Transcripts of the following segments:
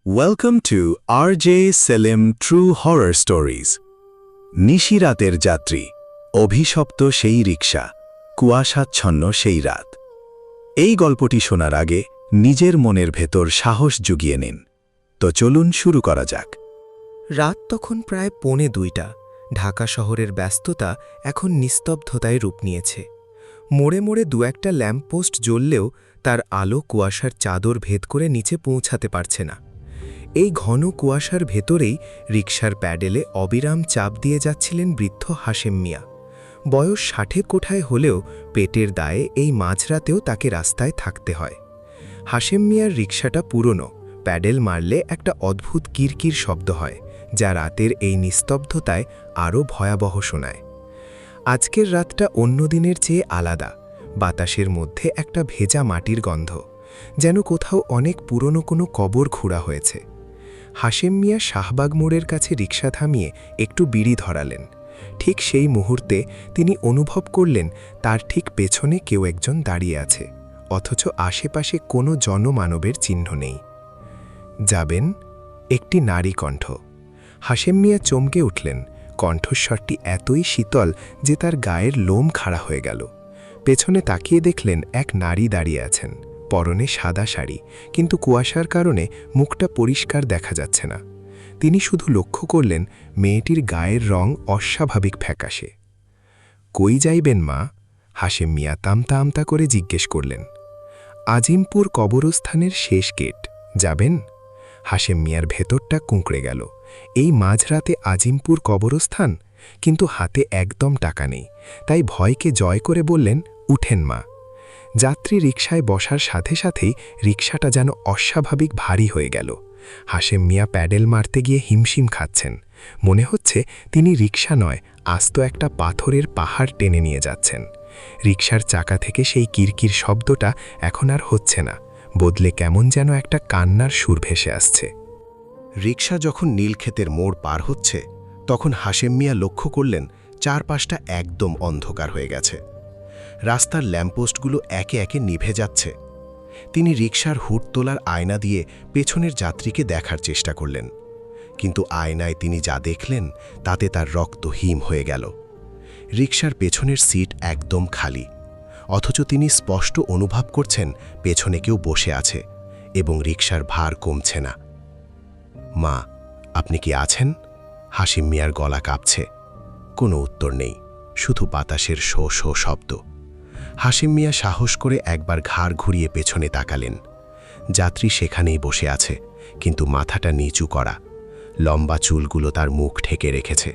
Welcome to RJ Selim True Horror Stories. নিশিরাতের যাত্রী, অভিশপ্ত সেই রিকশা, কুয়াশাচ্ছন্ন সেই রাত। এই গল্পটি শোনার আগে নিজের মনের ভেতর সাহস জুগিয়ে নিন। তো চলুন শুরু করা যাক। রাত তখন প্রায় 1:45। ঢাকা শহরের ব্যস্ততা এখন নিস্তব্ধতায় রূপ নিয়েছে। মোড়ে মোড়ে দু একটা ল্যাম্পপোস্ট জ্বললেও তার আলো কুয়াশার চাদর ভেদ করে নিচে পৌঁছাতে পারছে না। এই ঘন কুয়াশার ভেতরেই রিকশার প্যাডেলে অবিরাম চাপ দিয়ে যাচ্ছিলেন বৃদ্ধ হাশেম মিয়া। বয়স 60 কোঠায় হলেও পেটের দায়ে এই মাঝরাতেও তাকে রাস্তায় থাকতে হয়। হাশেম মিয়ার রিকশাটা পুরনো, প্যাডেল মারলে একটা অদ্ভুত কিরকির শব্দ হয়, যা রাতের এই নিস্তব্ধতায় আরও ভয়াবহ শোনায়। আজকের রাতটা অন্য দিনের চেয়ে আলাদা। বাতাসের মধ্যে একটা ভেজা মাটির গন্ধ, যেন কোথাও অনেক পুরনো কোনো কবর খুঁড়া হয়েছে। হাশেম মিয়া শাহবাগ মোড়ের কাছে রিকশা থামিয়ে একটু বিড়ি ধরালেন। ঠিক সেই মুহূর্তে তিনি অনুভব করলেন তার ঠিক পেছনে কেউ একজন দাঁড়িয়ে আছে, অথচ আশেপাশে কোনো জনমানবের চিহ্ন নেই। যাবেন? একটি নারী কণ্ঠ। হাশেম মিয়া চমকে উঠলেন। কণ্ঠস্বরটি এতই শীতল যে তার গায়ের লোম খাড়া হয়ে গেল। পেছনে তাকিয়ে দেখলেন এক নারী দাঁড়িয়ে আছেন, পরনে সাদা শাড়ি, কিন্তু কুয়াশার কারণে মুখটা পরিষ্কার দেখা যাচ্ছে না। তিনি শুধু লক্ষ্য করলেন মেয়েটির গায়ের রং অস্বাভাবিক ফ্যাকাশে। কই যাইবেন মা? হাশেম মিয়া তামতা আমতা করে জিজ্ঞেস করলেন। আজিমপুর কবরস্থানের শেষ গেট। যাবেন? হাশেম মিয়ার ভেতরটা কুঁকড়ে গেল। এই মাঝরাতে আজিমপুর কবরস্থান, কিন্তু হাতে একদম টাকা নেই। তাই ভয়কে জয় করে বললেন, উঠেন মা। যাত্রী রিকশায় বসার সাথে সাথেই রিকশাটা যেন অস্বাভাবিক ভারী হয়ে গেল। হাশেম মিয়া প্যাডেল মারতে গিয়ে হিমশিম খাচ্ছেন। মনে হচ্ছে তিনি রিকশা নয়, আস্ত একটা পাথরের পাহাড় টেনে নিয়ে যাচ্ছেন। রিকশার চাকা থেকে সেই কিরকির শব্দটা এখন আর হচ্ছে না, বদলে কেমন যেন একটা কান্নার সুর ভেসে আসছে। রিকশা যখন নীলক্ষেতের মোড় পার হচ্ছে, তখন হাশেম মিয়া লক্ষ্য করলেন চারপাশটা একদম অন্ধকার হয়ে গেছে। রাস্তার ল্যাম্পপোস্টগুলো একে একে নিভে যাচ্ছে। তিনি রিকশার হুড তোলার আয়না দিয়ে পেছনের যাত্রীকে দেখার চেষ্টা করলেন, কিন্তু আয়নায় তিনি যা দেখলেন তাতে তার রক্ত হিম হয়ে গেল। রিকশার পেছনের সিট একদম খালি, অথচ তিনি স্পষ্ট অনুভব করছেন পেছনে কেউ বসে আছে এবং রিকশার ভার কমছে না। মা, আপনি কি আছেন? হাশেম মিয়ার গলা কাঁপছে। কোনো উত্তর নেই, শুধু বাতাসের শো শো শব্দ। হাশেম মিয়া সাহস করে একবার ঘাড় ঘুরিয়ে পেছনে তাকালেন। যাত্রী সেখানেই বসে আছে, কিন্তু মাথাটা নিচু করা, লম্বা চুলগুলো তার মুখ ঢেকে রেখেছে।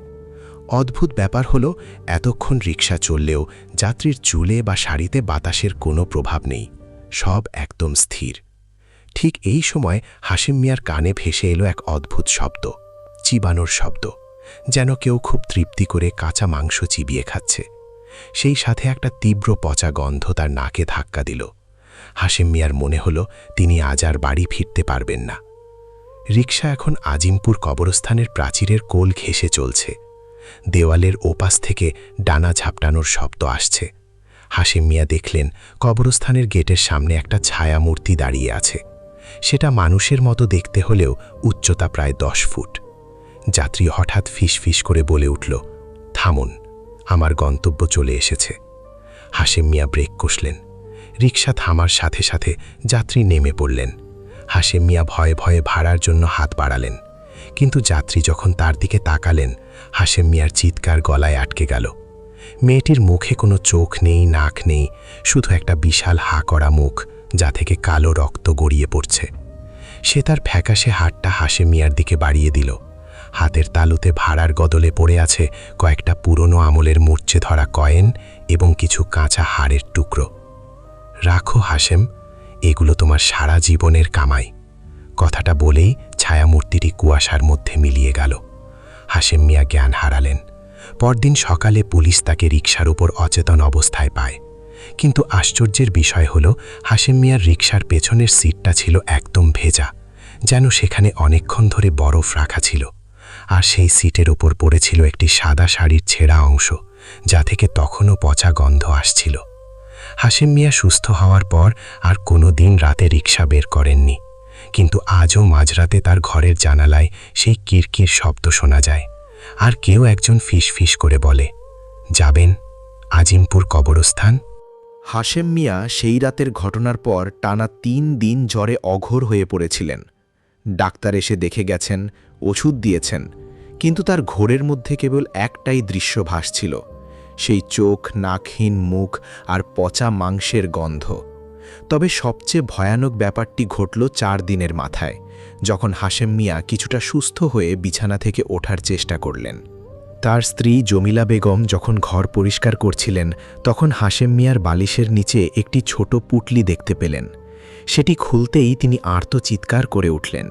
অদ্ভুত ব্যাপার হলো, এতক্ষণ রিকশা চললেও যাত্রীর চুলে বা শাড়িতে বাতাসের কোনো প্রভাব নেই, সব একদম স্থির। ঠিক এই সময় হাশেম মিয়ার কানে ভেসে এলো এক অদ্ভুত শব্দ, চিবানোর শব্দ, যেন কেউ খুব তৃপ্তি করে কাঁচা মাংস চিবিয়ে খাচ্ছে। সেই সাথে একটা তীব্র পচা গন্ধ তার নাকে ধাক্কা দিল। হাশেম মিয়ার মনে হলো তিনি আজ আর বাড়ি ফিরতে পারবেন না। রিকশা এখন আজিমপুর কবরস্থানের প্রাচীরের কোল ঘেঁষে চলছে। দেওয়ালের ওপাশ থেকে ডানা ঝাপটানোর শব্দ আসছে। হাশেম মিয়া দেখলেন কবরস্থানের গেটের সামনে একটা ছায়া মূর্তি দাঁড়িয়ে আছে। সেটা মানুষের মতো দেখতে হলেও উচ্চতা প্রায় 10 ফুট। যাত্রী হঠাৎ ফিসফিস করে বলে উঠল, থামুন, আমার গন্তব্য চলে এসেছে। হাশেম মিয়া ব্রেক কষলেন। রিকশা থামার সাথে সাথে যাত্রী নেমে পড়লেন। হাশেম মিয়া ভয়ে ভয়ে ভাড়ার জন্য হাত বাড়ালেন, কিন্তু যাত্রী যখন তার দিকে তাকালেন, হাশেম মিয়ার চিৎকার গলায় আটকে গেল। মেয়েটির মুখে কোনো চোখ নেই, নাক নেই, শুধু একটা বিশাল হা করা মুখ, যা থেকে কালো রক্ত গড়িয়ে পড়ছে। সে তার ফ্যাকাশে হাতটা হাশেম মিয়ার দিকে বাড়িয়ে দিল। হাতের তালুতে ভাড়ার গদলে পড়ে আছে কয়েকটা পুরনো আমলের মূর্ছে ধরা কয়েন এবং কিছু কাঁচা হাড়ের টুকরো। রাখো হাশেম, এগুলো তোমার সারা জীবনের কামাই। কথাটা বলেই ছায়ামূর্তিটি কুয়াশার মধ্যে মিলিয়ে গেল। হাশেম মিয়া জ্ঞান হারালেন। পরদিন সকালে পুলিশ তাকে রিকশার উপর অচেতন অবস্থায় পায়, কিন্তু আশ্চর্যের বিষয় হলো হাশেম মিয়ার রিকশার পেছনের সিটটা ছিল একদম ভেজা, যেন সেখানে অনেকক্ষণ ধরে বরফ রাখা ছিল। আর সেই সিটের ওপর পড়েছিল একটি সাদা শাড়ির ছেঁড়া অংশ, যা থেকে তখনও পচা গন্ধ আসছিল। হাশেম মিয়া সুস্থ হওয়ার পর আর কোনো দিন রাতে রিকশা বের করেননি, কিন্তু আজও মাঝরাতে তার ঘরের জানালায় সেই কিরকির শব্দ শোনা যায়, আর কেউ একজন ফিস করে বলে, যাবেন আজিমপুর কবরস্থান? হাশেম মিয়া সেই রাতের ঘটনার পর টানা 3 দিন জ্বরে অঘোর হয়ে পড়েছিলেন। ডাক্তার এসে দেখে গেছেন, ওষুধ দিয়েছেন, কিন্তু তার ঘোরের মধ্যে কেবল একটাই দৃশ্য ভাসছিল, সেই চোখ, নাকহীন মুখ আর পচা মাংসের গন্ধ। তবে সবচেয়ে ভয়ানক ব্যাপারটি ঘটল 4 দিনের মাথায়, যখন হাশেম মিয়া কিছুটা সুস্থ হয়ে বিছানা থেকে ওঠার চেষ্টা করলেন। তার স্ত্রী জমিলা বেগম যখন ঘর পরিষ্কার করছিলেন, তখন হাশেম মিয়ার বালিশের নিচে একটি ছোট পুটলি দেখতে পেলেন। সেটি খুলতেই তিনি আর্তচিৎকার করে উঠলেন।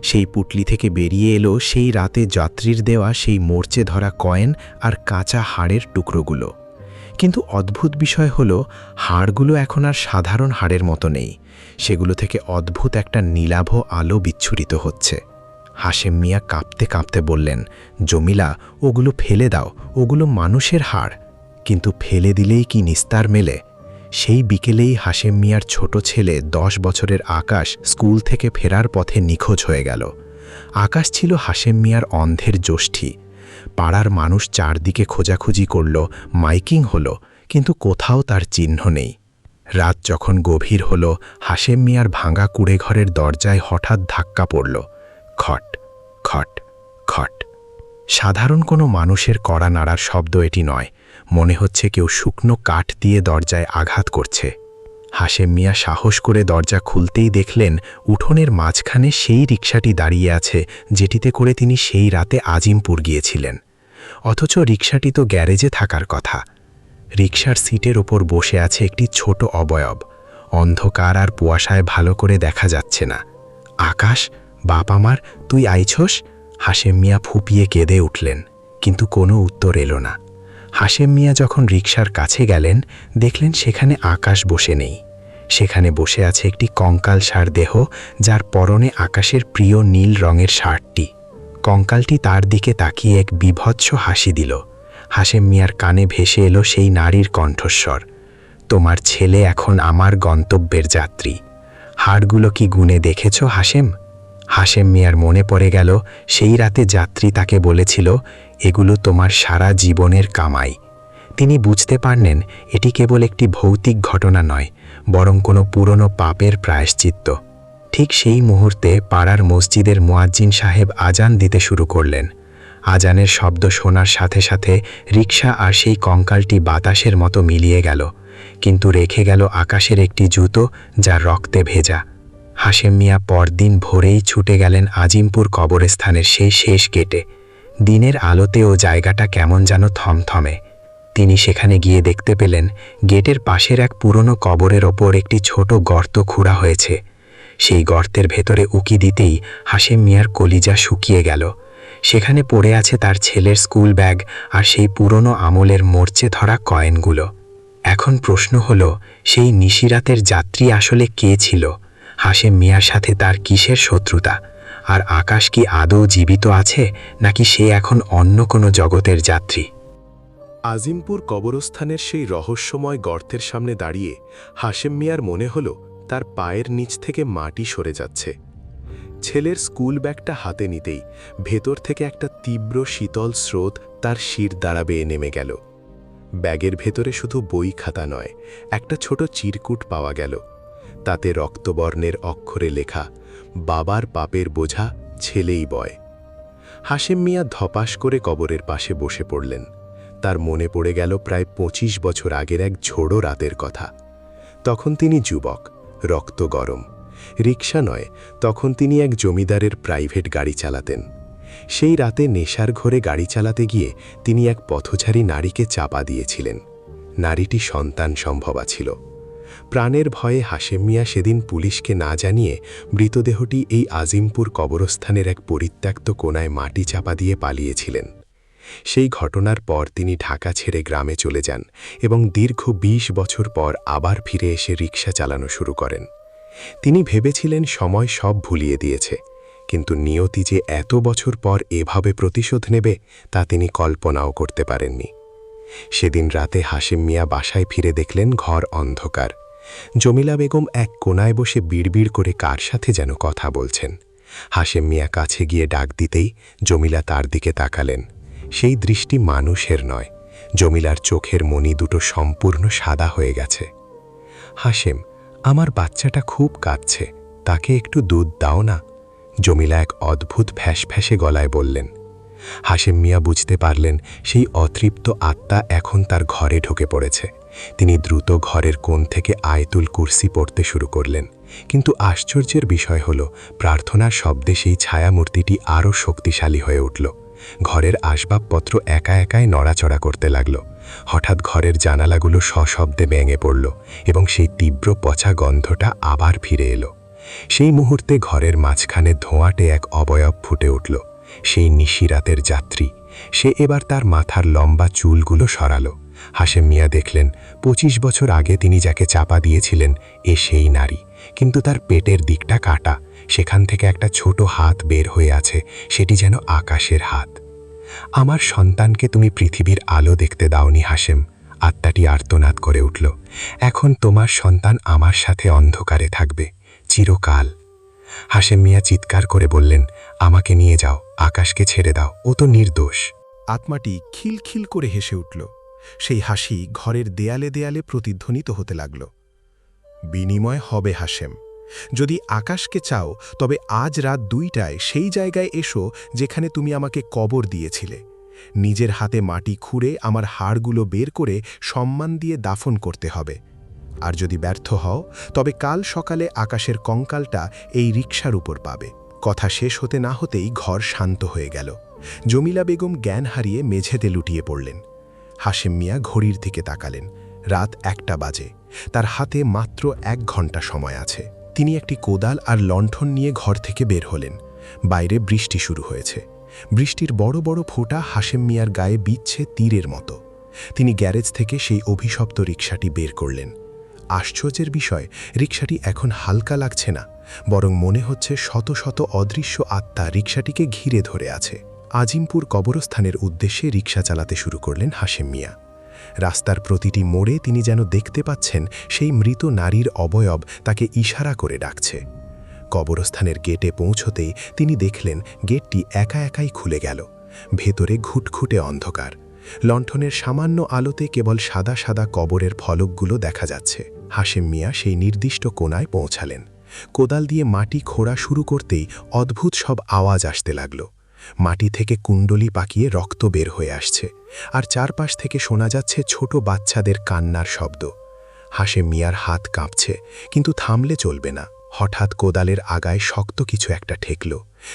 সেই পুটলি থেকে বেরিয়ে এলো সেই রাতে যাত্রীর দেওয়া সেই মরচে ধরা কয়েন আর কাঁচা হাড়ের টুকরোগুলো। কিন্তু অদ্ভুত বিষয় হলো, হাড়গুলো এখন আর সাধারণ হাড়ের মতো নেই, সেগুলো থেকে অদ্ভুত একটা নীলাভ আলো বিচ্ছুরিত হচ্ছে। হাশেম মিয়া কাঁপতে কাঁপতে বললেন, জমিলা, ওগুলো ফেলে দাও, ওগুলো মানুষের হাড়। কিন্তু ফেলে দিলেই কি নিস্তার মেলে? সেই বিকেলেই হাশেম মিয়ার ছোট ছেলে 10 বছরের আকাশ স্কুল থেকে ফেরার পথে নিখোঁজ হয়ে গেল। আকাশ ছিল হাশেম মিয়ার অন্ধের জ্যোষ্ঠী। পাড়ার মানুষ চারদিকে খোঁজাখুঁজি করল, মাইকিং হলো, কিন্তু কোথাও তার চিহ্ন নেই। রাত যখন গভীর হল, হাশেম মিয়ার ভাঙা কুঁড়েঘরের দরজায় হঠাৎ ধাক্কা পড়ল। খট খট খট। সাধারণ কোনো মানুষের কড়া নাড়ার শব্দ এটি নয়, মনে হচ্ছে কেউ শুকনো কাঠ দিয়ে দরজায় আঘাত করছে। হাশেম মিয়া সাহস করে দরজা খুলতেই দেখলেন উঠোনের মাঝখানে সেই রিকশাটি দাঁড়িয়ে আছে যেটিতে করে তিনি সেই রাতে আজিমপুর গিয়েছিলেন। অথচ রিকশাটি তো গ্যারেজে থাকার কথা। রিকশার সিটের ওপর বসে আছে একটি ছোট অবয়ব। অন্ধকার আর কুয়াশায় ভালো করে দেখা যাচ্ছে না। আকাশ, বাপ আমার, তুই আইছস? হাশেম মিয়া ফুপিয়ে কেঁদে উঠলেন, কিন্তু কোনো উত্তর এলো না। হাশেম মিয়া যখন রিকশার কাছে গেলেন, দেখলেন সেখানে আকাশ বসে নেই। সেখানে বসে আছে একটি কঙ্কালসার দেহ, যার পরনে আকাশের প্রিয় নীল রঙের শার্টটি। কঙ্কালটি তার দিকে তাকিয়ে এক বিভৎস হাসি দিল। হাশেম মিয়ার কানে ভেসে এলো সেই নারীর কণ্ঠস্বর, তোমার ছেলে এখন আমার গন্তব্যের যাত্রী। হাড়গুলো কি গুনে দেখেছ হাশেম? হাশেম মিয়ার মনে পড়ে গেল সেই রাতে যাত্রী তাকে বলেছিল, এগুলো তোমার সারা জীবনের কামাই। তিনি বুঝতে পারলেন এটি কেবল একটি ভৌতিক ঘটনা নয়, বরং কোনো পুরনো পাপের প্রায়শ্চিত্ত। ঠিক সেই মুহূর্তে পাড়ার মসজিদের মুয়াজ্জিন সাহেব আজান দিতে শুরু করলেন। আজানের শব্দ শোনার সাথে সাথে রিকশা আর সেই কঙ্কালটি বাতাসের মতো মিলিয়ে গেল, কিন্তু রেখে গেল আকাশের একটি জুতো যা রক্তে ভেজা। হাশেম মিয়া পরদিন ভোরেই ছুটে গেলেন আজিমপুর কবরস্থানের সেই শেষ গেটে। দিনের আলোতেও জায়গাটা কেমন যেন থমথমে। তিনি সেখানে গিয়ে দেখতে পেলেন গেটের পাশের এক পুরনো কবরের ওপর একটি ছোট গর্ত খুঁড়া হয়েছে। সেই গর্তের ভেতরে উকি দিতেই হাশেম মিয়ার কলিজা শুকিয়ে গেল। সেখানে পড়ে আছে তার ছেলের স্কুল ব্যাগ আর সেই পুরনো আমলের মরচে ধরা কয়েনগুলো। এখন প্রশ্ন হলো, সেই নিশিরাতের যাত্রী আসলে কে ছিল? হাশেম মিয়ার সাথে তার কিসের শত্রুতা? আর আকাশ কি আদৌ জীবিত আছে, নাকি সে এখন অন্য কোনো জগতের যাত্রী? আজিমপুর কবরস্থানের সেই রহস্যময় গর্তের সামনে দাঁড়িয়ে হাশেম মিয়ার মনে হল তার পায়ের নিচ থেকে মাটি সরে যাচ্ছে। ছেলের স্কুল ব্যাগটা হাতে নিতেই ভেতর থেকে একটা তীব্র শীতল স্রোত তার শির দ্বারা বেয়ে নেমে গেল। ব্যাগের ভেতরে শুধু বই খাতা নয়, একটা ছোট চিরকুট পাওয়া গেল। তাতে রক্তবর্ণের অক্ষরে লেখা, বাবার পাপের বোঝা ছেলেই বয়। হাশেম মিয়া ধপাস করে কবরের পাশে বসে পড়লেন। তার মনে পড়ে গেল প্রায় 25 বছর আগের এক ঝোড়ো রাতের কথা। তখন তিনি যুবক, রক্ত গরম। রিকশা নয়, তখন তিনি এক জমিদারের প্রাইভেট গাড়ি চালাতেন। সেই রাতে নেশার ঘরে গাড়ি চালাতে গিয়ে তিনি এক পথচারী নারীকে চাপা দিয়েছিলেন। নারীটি সন্তান সম্ভবা ছিল। প্রাণের ভয়ে হাশেম মিয়া সেদিন পুলিশকে না জানিয়ে মৃতদেহটি এই আজিমপুর কবরস্থানের এক পরিত্যক্ত কোণায় মাটি চাপা দিয়ে পালিয়েছিলেন। সেই ঘটনার পর তিনি ঢাকা ছেড়ে গ্রামে চলে যান এবং দীর্ঘ 20 বছর পর আবার ফিরে এসে রিকশা চালানো শুরু করেন। তিনি ভেবেছিলেন সময় সব ভুলিয়ে দিয়েছে, কিন্তু নিয়তি যে এত বছর পর এভাবে প্রতিশোধ নেবে তা তিনি কল্পনাও করতে পারেননি। সেদিন রাতে হাশেম মিয়া বাসায় ফিরে দেখলেন ঘর অন্ধকার, জমিলা বেগম এক কোনায় বসে বিড়বিড় করে কার সাথে যেন কথা বলছেন। হাশেম মিয়া কাছে গিয়ে ডাক দিতেই জমিলা তার দিকে তাকালেন। সেই দৃষ্টি মানুষের নয়, জমিলার চোখের মণি দুটো সম্পূর্ণ সাদা হয়ে গেছে। হাশেম, আমার বাচ্চাটা খুব কাঁদছে, তাকে একটু দুধ দাও না। জমিলা এক অদ্ভুত ফ্যাঁসে গলায় বললেন। হাশেম মিয়া বুঝতে পারলেন সেই অতৃপ্ত আত্মা এখন তার ঘরে ঢুকে পড়েছে। তিনি দ্রুত ঘরের কোণ থেকে আয়াতুল কুরসি পড়তে শুরু করলেন। কিন্তু আশ্চর্যের বিষয় হল, প্রার্থনার শব্দে সেই ছায়ামূর্তিটি আরও শক্তিশালী হয়ে উঠল। ঘরের আসবাবপত্র একা একাই নড়াচড়া করতে লাগল। হঠাৎ ঘরের জানালাগুলো সশব্দে ভেঙে পড়ল এবং সেই তীব্র পচা গন্ধটা আবার ফিরে এলো। সেই মুহূর্তে ঘরের মাঝখানে ধোঁয়াটে এক অবয়ব ফুটে উঠল। সেই নিশিরাতের যাত্রী। সে এবার তার মাথার লম্বা চুলগুলো সরালো। হাশেম মিয়া দেখলেন 25 বছর আগে তিনি যাকে চাপা দিয়েছিলেন এ সেই নারী, কিন্তু তার পেটের দিকটা কাটা। সেখান থেকে একটা ছোট হাত বের হয়ে আছে, সেটি যেন আকাশের হাত। আমার সন্তানকে তুমি পৃথিবীর আলো দেখতে দাওনি হাশেম, আত্মাটি আর্তনাদ করে উঠল। এখন তোমার সন্তান আমার সাথে অন্ধকারে থাকবে চিরকাল। হাশেম মিয়া চিৎকার করে বললেন, আমাকে নিয়ে যাও, আকাশকে ছেড়ে দাও, ও তো নির্দোষ। আত্মাটি খিলখিল করে হেসে উঠল। সেই হাসি ঘরের দেয়ালে দেয়ালে প্রতিধ্বনিত হতে লাগল। বিনিময় হবে হাশেম। যদি আকাশকে চাও তবে আজ রাত 2টায় সেই জায়গায় এসো যেখানে তুমি আমাকে কবর দিয়েছিলে। নিজের হাতে মাটি খুঁড়ে আমার হাড়গুলো বের করে সম্মান দিয়ে দাফন করতে হবে। আর যদি ব্যর্থ হও তবে কাল সকালে আকাশের কঙ্কালটা এই রিকশার উপর পাবে। কথা শেষ হতে না হতেই ঘর শান্ত হয়ে গেল। জমিলা বেগম জ্ঞান হারিয়ে মেঝেতে লুটিয়ে পড়লেন। হাশেম মিয়া ঘড়ির দিকে তাকালেন। রাত 1টা বাজে। তার হাতে মাত্র 1 ঘন্টা সময় আছে। তিনি একটি কোদাল আর লণ্ঠন নিয়ে ঘর থেকে বের হলেন। বাইরে বৃষ্টি শুরু হয়েছে। বৃষ্টির বড় বড় ফোঁটা হাশেম মিয়ার গায়ে বিচ্ছে তীরের মতো। তিনি গ্যারেজ থেকে সেই অভিশপ্ত রিকশাটি বের করলেন। আশ্চর্যের বিষয়, রিকশাটি এখন হালকা লাগছে না, বরং মনে হচ্ছে শত শত অদৃশ্য আত্মা রিকশাটিকে ঘিরে ধরে আছে। আজিমপুর কবরস্থানের উদ্দেশ্যে রিকশা চালাতে শুরু করলেন হাশেম মিয়া। রাস্তার প্রতিটি মোড়ে তিনি যেন দেখতে পাচ্ছেন সেই মৃত নারীর অবয়ব তাকে ইশারা করে ডাকছে। কবরস্থানের গেটে পৌঁছতেই তিনি দেখলেন গেটটি একা একাই খুলে গেল। ভেতরে ঘুটঘুটে অন্ধকার। লণ্ঠনের সামান্য আলোতে কেবল সাদা সাদা কবরের ফলকগুলো দেখা যাচ্ছে। হাশেম মিয়া সেই নির্দিষ্ট কোণায় পৌঁছালেন। কোদাল দিয়ে মাটি খোঁড়া শুরু করতেই অদ্ভুত সব আওয়াজ আসতে লাগল। মাটি থেকে কুণ্ডলি পাকিয়ে রক্ত বের হয়ে আসছে, আর চারপাশ থেকে শোনা যাচ্ছে ছোট বাচ্চাদের কান্নার শব্দ। হাশেম মিয়ার হাত কাঁপছে, কিন্তু থামলে চলবে না। হঠাৎ কোদালের আগায় শক্ত কিছু একটা ঠেকল।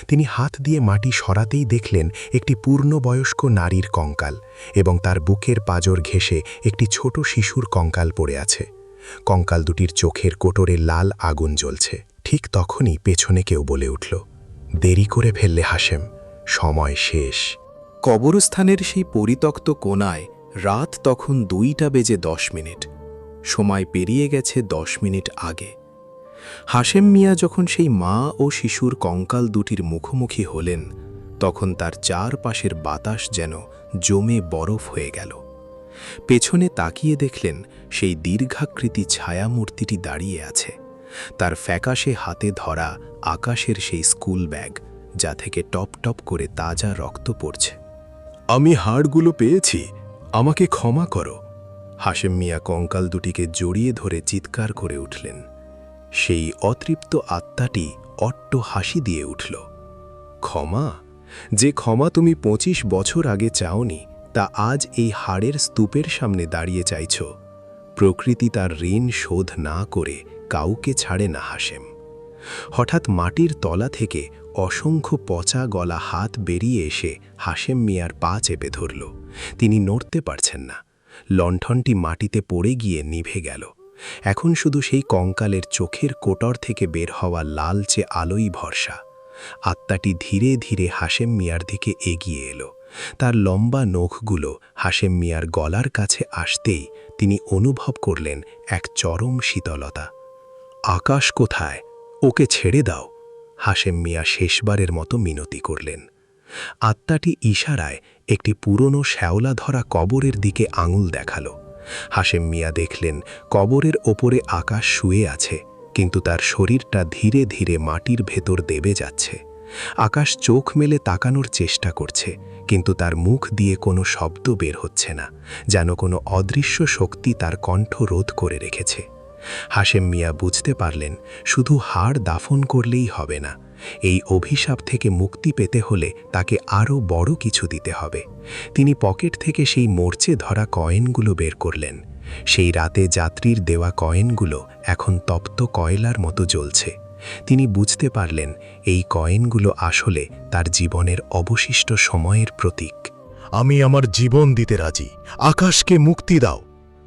তিনি হাত দিয়ে মাটি সরাতেই দেখলেন একটি পূর্ণবয়স্ক নারীর কঙ্কাল, এবং তার বুকের পাঁজর ঘেঁষে একটি ছোট শিশুর কঙ্কাল পড়ে আছে। কঙ্কাল দুটির চোখের কোটরে লাল আগুন জ্বলছে। ঠিক তখনই পেছনে কেউ বলে উঠল, দেরি করে ফেললে হাশেম, সময় শেষ। কবরস্থানের সেই পরিত্যক্ত কোণায় রাত তখন 2:10। সময় পেরিয়ে গেছে 10 মিনিট আগে। হাশেম মিয়া যখন সেই মা ও শিশুর কঙ্কাল দুটির মুখোমুখি হলেন, তখন তার চারপাশের বাতাস যেন জমে বরফ হয়ে গেল। পেছনে তাকিয়ে দেখলেন সেই দীর্ঘাকৃতি ছায়ামূর্তিটি দাঁড়িয়ে আছে। তার ফ্যাকাশে হাতে ধরা আকাশের সেই স্কুল ব্যাগ, যা থেকে টপ টপ করে তাজা রক্ত পড়ছে। আমি হাড়গুলো পেয়েছি, আমাকে ক্ষমা করো। হাশেম মিয়া কঙ্কাল দুটিকে জড়িয়ে ধরে চিৎকার করে উঠলেন। সেই অতৃপ্ত আত্মাটি অট্ট হাসি দিয়ে উঠল। ক্ষমা? যে ক্ষমা তুমি 25 বছর আগে চাওনি, তা আজ এই হাড়ের স্তূপের সামনে দাঁড়িয়ে চাইছ। প্রকৃতি তার ঋণ শোধ না করে কাউকে ছাড়ে না হাশেম। হঠাৎ মাটির তলা থেকে অসংখ্য পচা গলা হাত বেরিয়ে এসে হাশেম মিয়ার পা চেপে ধরল। তিনি নড়তে পারছেন না। লণ্ঠনটি মাটিতে পড়ে গিয়ে নিভে গেল। এখন শুধু সেই কঙ্কালের চোখের কোটর থেকে বের হওয়া লালচে আলোই ভরসা। আত্মাটি ধীরে ধীরে হাশেম মিয়ার দিকে এগিয়ে এলো। তার লম্বা নখগুলো হাশেম মিয়ার গলার কাছে আসতেই তিনি অনুভব করলেন এক চরম শীতলতা। আকাশ কোথায়? ওকে ছেড়ে দাও, হাশেম মিয়া শেষবারের মতো মিনতি করলেন। আত্মাটি ইশারায় একটি পুরনো শ্যাওলা ধরা কবরের দিকে আঙুল দেখালো। হাশেম মিয়া দেখলেন কবরের ওপরে আকাশ শুয়ে আছে, কিন্তু তার শরীরটা ধীরে ধীরে মাটির ভেতর দেবে যাচ্ছে। আকাশ চোখ মেলে তাকানোর চেষ্টা করছে, কিন্তু তার মুখ দিয়ে কোনো শব্দ বের হচ্ছে না, যেন কোনো অদৃশ্য শক্তি তার কণ্ঠ রোধ করে রেখেছে। হাশেম মিয়া বুঝতে পারলেন শুধু হাড় দাফন করলেই হবে না, এই অভিশাপ থেকে মুক্তি পেতে হলে তাকে আরও বড় কিছু দিতে হবে। তিনি পকেট থেকে সেই মরচে ধরা কয়েনগুলো বের করলেন। সেই রাতে যাত্রীর দেওয়া কয়েনগুলো এখন তপ্ত কয়লার মতো জ্বলছে। তিনি বুঝতে পারলেন এই কয়েনগুলো আসলে তার জীবনের অবশিষ্ট সময়ের প্রতীক। আমি আমার জীবন দিতে রাজি, আকাশকে মুক্তি দাও,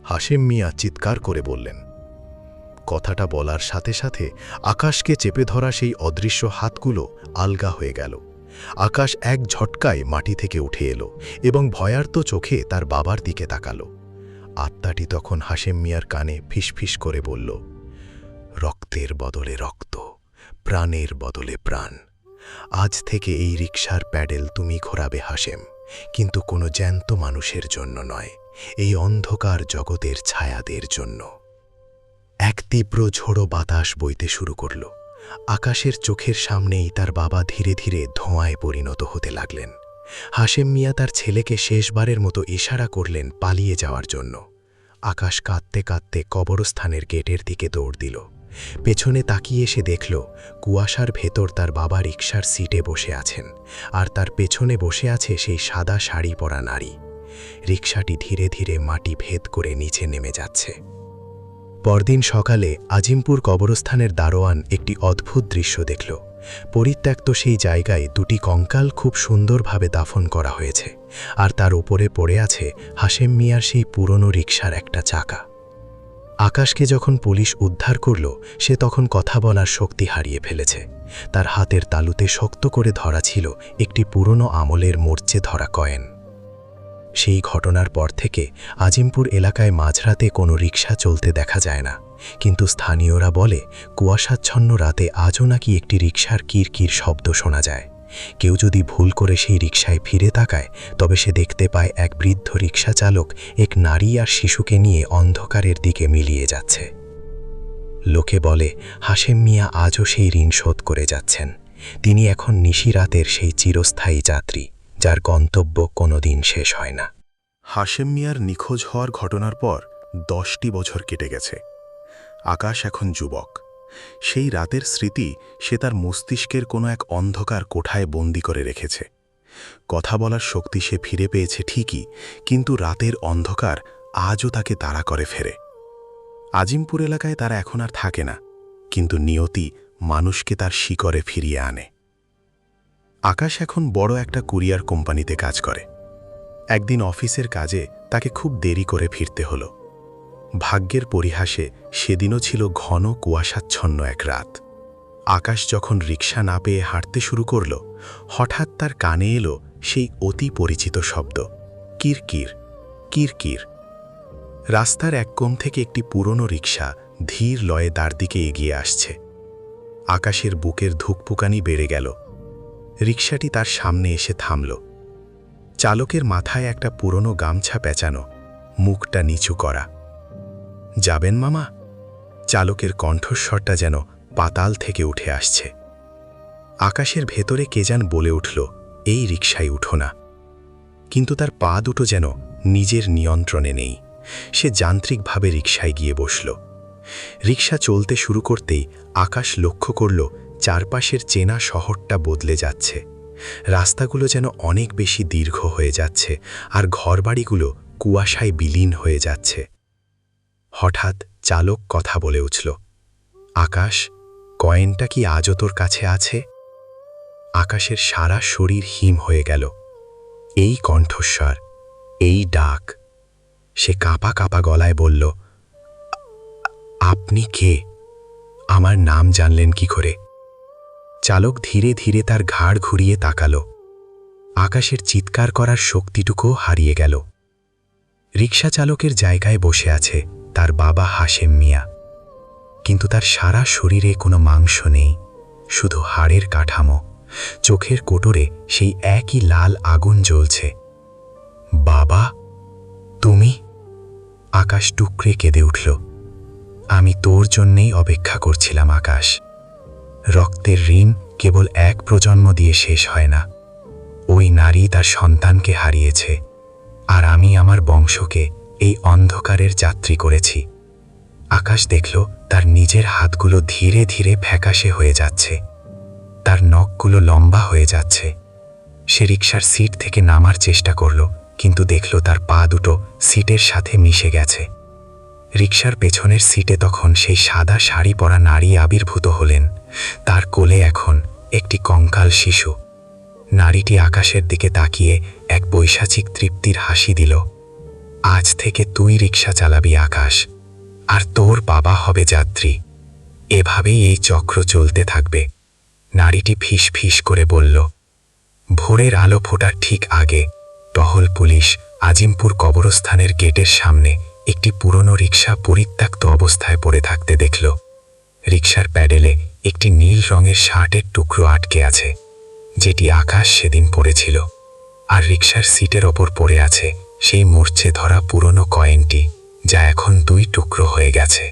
হাশেম মিয়া চিৎকার করে বললেন। কথাটা বলার সাথে সাথে আকাশকে চেপে ধরা সেই অদৃশ্য হাতগুলো আলগা হয়ে গেল। আকাশ এক ঝটকায় মাটি থেকে উঠে এলো এবং ভয়ার্ত চোখে তার বাবার দিকে তাকালো। আত্মাটি তখন হাশেম মিয়ার কানে ফিসফিস করে বলল, রক্তের বদলে রক্ত, প্রাণের বদলে প্রাণ। আজ থেকে এই রিকশার প্যাডেল তুমি ঘোরাবে হাশেম, কিন্তু কোনো জ্যান্ত মানুষের জন্য নয়, এই অন্ধকার জগতের ছায়াদের জন্য। এক তীব্র ঝোড়ো বাতাস বইতে শুরু করল। আকাশের চোখের সামনেই তার বাবা ধীরে ধীরে ধোঁয়ায় পরিণত হতে লাগলেন। হাশেম মিয়া তার ছেলেকে শেষবারের মতো ইশারা করলেন পালিয়ে যাওয়ার জন্য। আকাশ কাঁদতে কাঁদতে কবরস্থানের গেটের দিকে দৌড় দিল। পেছনে তাকিয়ে এসে দেখল কুয়াশার ভেতর তার বাবা রিকশার সিটে বসে আছেন, আর তার পেছনে বসে আছে সেই সাদা শাড়ি পরা নারী। রিকশাটি ধীরে ধীরে মাটি ভেদ করে নিচে নেমে যাচ্ছে। পরদিন সকালে আজিমপুর কবরস্থানের দারোয়ান একটি অদ্ভুত দৃশ্য দেখল। পরিত্যক্ত সেই জায়গায় দুটি কঙ্কাল খুব সুন্দরভাবে দাফন করা হয়েছে, আর তার উপরে পড়ে আছে হাশেম মিয়ার সেই পুরনো রিকশার একটা চাকা। আকাশকে যখন পুলিশ উদ্ধার করল, সে তখন কথা বলার শক্তি হারিয়ে ফেলেছে। তার হাতের তালুতে শক্ত করে ধরা ছিল একটি পুরনো আমলের মরচে ধরা কয়েন। সেই ঘটনার পর থেকে আজিমপুর এলাকায় মাঝরাতে কোনো রিকশা চলতে দেখা যায় না, কিন্তু স্থানীয়রা বলে কুয়াশাচ্ছন্ন রাতে আজও নাকি একটি রিকশার কিরকির শব্দ শোনা যায়। কেউ যদি ভুল করে সেই রিকশায় ফিরে তাকায়, তবে সে দেখতে পায় এক বৃদ্ধ রিকশা চালক এক নারী আর শিশুকে নিয়ে অন্ধকারের দিকে মিলিয়ে যাচ্ছে। লোকে বলে হাশেম মিয়া আজও সেই ঋণ শোধ করে যাচ্ছেন। তিনি এখন নিশিরাতের সেই চিরস্থায়ী যাত্রী, যার গন্তব্য কোনোদিন শেষ হয় না। হাশেম মিয়ার নিখোঁজ হওয়ার ঘটনার পর 10টি বছর কেটে গেছে। আকাশ এখন যুবক। সেই রাতের স্মৃতি সে তার মস্তিষ্কের কোনো এক অন্ধকার কোঠায় বন্দি করে রেখেছে। কথা বলার শক্তি সে ফিরে পেয়েছে ঠিকই, কিন্তু রাতের অন্ধকার আজও তাকে তাড়া করে ফেরে। আজিমপুর এলাকায় তারা এখন আর থাকে না, কিন্তু নিয়তি মানুষকে তার শিকড়ে ফিরিয়ে আনে। আকাশ এখন বড় একটা কুরিয়ার কোম্পানিতে কাজ করে। একদিন অফিসের কাজে তাকে খুব দেরি করে ফিরতে হলো। ভাগ্যের পরিহাসে সেদিনও ছিল ঘন কুয়াশাচ্ছন্ন এক রাত। আকাশ যখন রিকশা না পেয়ে হাঁটতে শুরু করল, হঠাৎ তার কানে এলো সেই অতি পরিচিত শব্দ, কিরকির কিরকির। রাস্তার এক কোণ থেকে একটি পুরনো রিকশা ধীর লয়ে তার দিকে এগিয়ে আসছে। আকাশের বুকের ধুকপুকানি বেড়ে গেল। রিকশাটি তার সামনে এসে থামল। চালকের মাথায় একটা পুরনো গামছা পেঁচানো, মুখটা নিচু করা। যাবেন মামা? চালকের কণ্ঠস্বরটা যেন পাতাল থেকে উঠে আসছে। আকাশের ভেতরে কে যেন বলে উঠল, এই রিকশায় উঠো না। কিন্তু তার পা দুটো যেন নিজের নিয়ন্ত্রণে নেই। সে যান্ত্রিকভাবে রিকশায় গিয়ে বসল। রিকশা চলতে শুরু করতেই আকাশ লক্ষ্য করল চারপাশের চেনা শহরটা বদলে যাচ্ছে। রাস্তাগুলো যেন অনেক বেশি দীর্ঘ হয়ে যাচ্ছে, আর ঘরবাড়িগুলো কুয়াশায় বিলীন হয়ে যাচ্ছে। হঠাৎ চালক কথা বলে উঠল, আকাশ, কয়েনটা কি আজও তোর কাছে আছে? আকাশের সারা শরীর হিম হয়ে গেল। এই কণ্ঠস্বর, এই ডাক। সে কাঁপা কাঁপা গলায় বলল, আপনি কে? আমার নাম জানলেন কি করে? চালক ধীরে ধীরে তার ঘাড় ঘুরিয়ে তাকালো। আকাশের চিৎকার করার শক্তিটুকুও হারিয়ে গেল। রিকশা চালকের জায়গায় বসে আছে তার বাবা হাশেম মিয়া, কিন্তু তার সারা শরীরে কোনো মাংস নেই, শুধু হাড়ের কাঠামো। চোখের কোটরে সেই একই লাল আগুন জ্বলছে। বাবা, তুমি? আকাশ টুকরে কেঁদে উঠল। আমি তোর জন্যেই অপেক্ষা করছিলাম আকাশ। রক্তের ঋণ কেবল এক প্রজন্ম দিয়ে শেষ হয় না। ওই নারী তার সন্তানকে হারিয়েছে, আর আমি আমার বংশকে এই অন্ধকারের যাত্রী করেছি। আকাশ দেখল তার নিজের হাতগুলো ধীরে ধীরে ফ্যাকাশে হয়ে যাচ্ছে, তার নখগুলো লম্বা হয়ে যাচ্ছে। সে রিকশার সিট থেকে নামার চেষ্টা করল, কিন্তু দেখল তার পা দুটো সিটের সাথে মিশে গেছে। রিকশার পেছনের সিটে তখন সেই সাদা শাড়ি পরা নারী আবির্ভূত হলেন। তার কোলে এখন একটি কঙ্কাল শিশু। নারীটি আকাশের দিকে তাকিয়ে এক বৈশাচিক তৃপ্তির হাসি দিল। আজ থেকে তুই রিকশা চালাবি আকাশ, আর তোর বাবা হবে যাত্রী। এভাবেই এই চক্র চলতে থাকবে। নারীটি ফিস ফিস করে বলল। ভোরের আলো ফোটার ঠিক আগে টহল পুলিশ আজিমপুর কবরস্থানের গেটের সামনে একটি পুরনো রিকশা পরিত্যক্ত অবস্থায় পড়ে থাকতে দেখল। রিকশার প্যাডেলে একটি নীল রঙের শার্টের টুকরো আটকে আছে, যেটি আকাশ সেদিন পড়েছিল। আর রিকশার সিটের ওপর পড়ে আছে সেই মরচে ধরা পুরনো কয়েনটি, যা এখন 2 টুকরো হয়ে গেছে।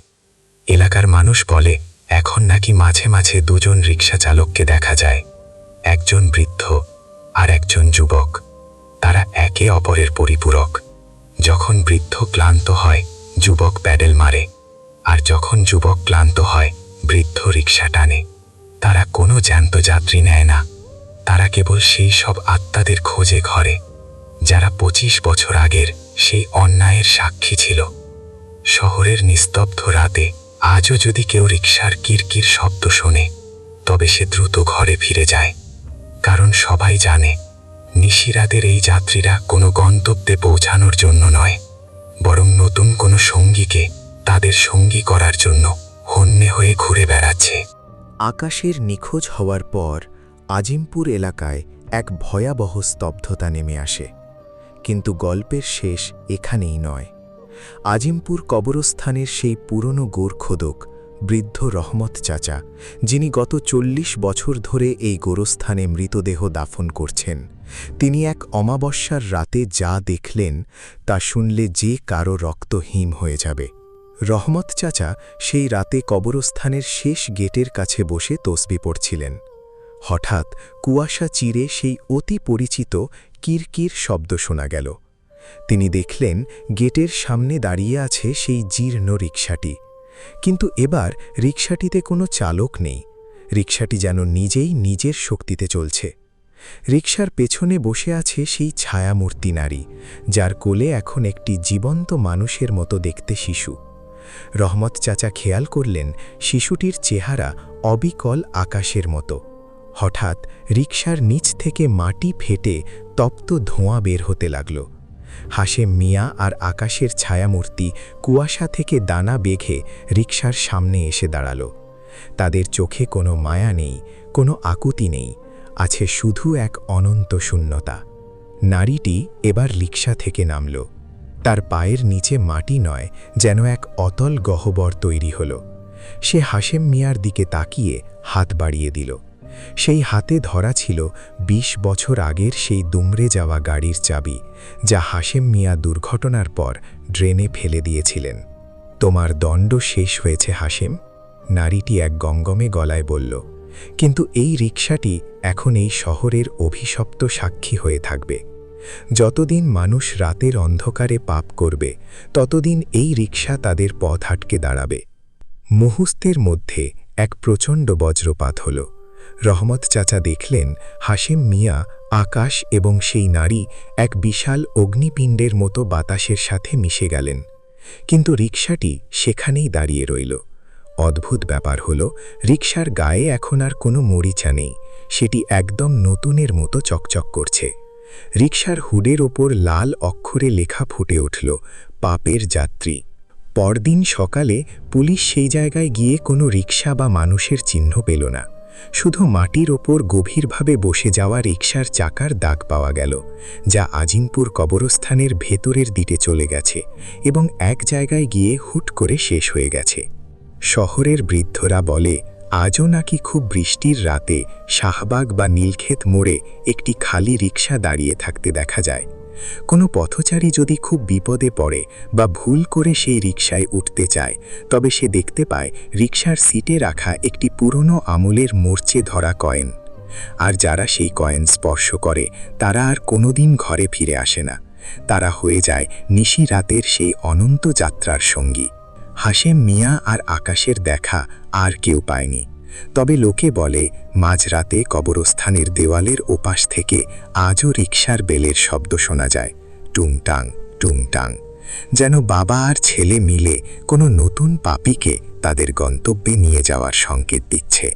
এলাকার মানুষ বলে এখন নাকি মাঝে মাঝে দুজন রিকশা চালককে দেখা যায়, একজন বৃদ্ধ আর একজন যুবক। তারা একে অপরের পরিপূরক। যখন বৃদ্ধ ক্লান্ত হয়, যুবক প্যাডেল মারে, আর যখন যুবক ক্লান্ত হয়, বৃদ্ধ রিকশা টানে। তারা কোনো জ্যান্ত যাত্রী নেয় না, তারা কেবল সেই সব আত্মাদের খোঁজে ঘরে, যারা 25 বছর আগের সেই অন্যায়ের সাক্ষী ছিল। শহরের নিস্তব্ধ রাতে আজও যদি কেউ রিকশার কিরকির শব্দ শোনে, তবে সে দ্রুত ঘরে ফিরে যায়, কারণ সবাই জানে নিশিরাতের এই যাত্রীরা কোনো গন্তব্যে পৌঁছানোর জন্য নয়, বরং নতুন কোনো সঙ্গীকে তাদের সঙ্গী করার জন্য হন্যে হয়ে ঘুরে বেড়াচ্ছে। আকাশের নিখোঁজ হওয়ার পর আজিমপুর এলাকায় এক ভয়াবহ স্তব্ধতা নেমে আসে। কিন্তু গল্পের শেষ এখানেই নয়। আজিমপুর কবরস্থানের সেই পুরনো গোরখোদক বৃদ্ধ রহমত চাচা, যিনি গত 40 বছর ধরে এই গোরস্থানে মৃতদেহ দাফন করছেন, তিনি এক অমাবস্যার রাতে যা দেখলেন তা শুনলে যে কারো রক্ত হিম হয়ে যাবে। রহমত চাচা সেই রাতে কবরস্থানের শেষ গেটের কাছে বসে তসবিহ পড়ছিলেন। হঠাৎ কুয়াশা চিরে সেই অতি পরিচিত কিরকির শব্দ শোনা গেল। তিনি দেখলেন গেটের সামনে দাঁড়িয়ে আছে সেই জীর্ণ রিকশাটি, কিন্তু এবার রিকশাটিতে কোনো চালক নেই। রিকশাটি যেন নিজেই নিজের শক্তিতে চলছে। রিকশার পেছনে বসে আছে সেই ছায়ামূর্তি নারী, যার কোলে এখন একটি জীবন্ত মানুষের মতো দেখতে শিশু। রহমত চাচা খেয়াল করলেন শিশুটির চেহারা অবিকল আকাশের মতো। হঠাৎ রিকশার নিচ থেকে মাটি ফেটে তপ্ত ধোঁয়া বের হতে লাগল। হাশেম মিয়া আর আকাশের ছায়ামূর্তি কুয়াশা থেকে দানা বেঘে রিকশার সামনে এসে দাঁড়াল। তাদের চোখে কোনো মায়া নেই, কোনো আকুতি নেই, আছে শুধু এক অনন্ত শূন্যতা। নারীটি এবার রিকশা থেকে নামল। তার পায়ের নিচে মাটি নয়, যেন এক অতল গহ্বর তৈরি হল। সে হাশেম মিয়ার দিকে তাকিয়ে হাত বাড়িয়ে দিল। সেই হাতে ধরা ছিল 20 বছর আগের সেই দুমড়ে যাওয়া গাড়ির চাবি, যা হাশেম মিয়া দুর্ঘটনার পর ড্রেনে ফেলে দিয়েছিলেন। তোমার দণ্ড শেষ হয়েছে হাশেম, নারীটি এক গমগমে গলায় বলল। কিন্তু এই রিকশাটি এখন এই শহরের অভিশপ্ত সাক্ষী হয়ে থাকবে। যতদিন মানুষ রাতের অন্ধকারে পাপ করবে, ততদিন এই রিকশা তাদের পথ আটকে দাঁড়াবে। মুহূর্তের মধ্যে এক প্রচণ্ড বজ্রপাত হল। রহমত চাচা দেখলেন হাশেম মিয়া, আকাশ এবং সেই নারী এক বিশাল অগ্নিপিণ্ডের মতো বাতাসের সাথে মিশে গেলেন। কিন্তু রিকশাটি সেখানেই দাঁড়িয়ে রইল। অদ্ভুত ব্যাপার হল, রিকশার গায়ে এখন আর কোনো মরিচা নেই, সেটি একদম নতুনের মতো চকচক করছে। রিকশার হুডের ওপর লাল অক্ষরে লেখা ফুটে উঠল, পাপের যাত্রী। পরদিন সকালে পুলিশ সেই জায়গায় গিয়ে কোনো রিকশা বা মানুষের চিহ্ন পেল না। শুধু মাটির ওপর গভীরভাবে বসে যাওয়া রিকশার চাকার দাগ পাওয়া গেল, যা আজিমপুর কবরস্থানের ভেতরের দিকে চলে গেছে এবং এক জায়গায় গিয়ে হুট করে শেষ হয়ে গেছে। শহরের বৃদ্ধরা বলে আজও নাকি খুব বৃষ্টির রাতে শাহবাগ বা নীলক্ষেত মোড়ে একটি খালি রিকশা দাঁড়িয়ে থাকতে দেখা যায়, কোনো পথচারী যদি খুব বিপদে পড়ে বা ভুল করে সেই রিকশায় উঠতে চায়, তবে সে দেখতে পায় রিকশার সিটে রাখা একটি পুরনো আমলের মরচে ধরা কয়েন। আর যারা সেই কয়েন স্পর্শ করে তারা আর কোনোদিন ঘরে ফিরে আসে না। তারা হয়ে যায় নিশি রাতের সেই অনন্ত যাত্রার সঙ্গী। হাশেম মিয়া আর আকাশের দেখা আর কেউ পায়নি। তবে লোকে বলে মাঝরাতে কবরস্থানের দেওয়ালের ওপাশ থেকে আজও রিকশার বেলের শব্দ শোনা যায়, টুংটাং টুংটাং, যেন বাবা আর ছেলে মিলে কোনো নতুন পাপীকে তাদের গন্তব্যে নিয়ে যাওয়ার সংকেত দিচ্ছে।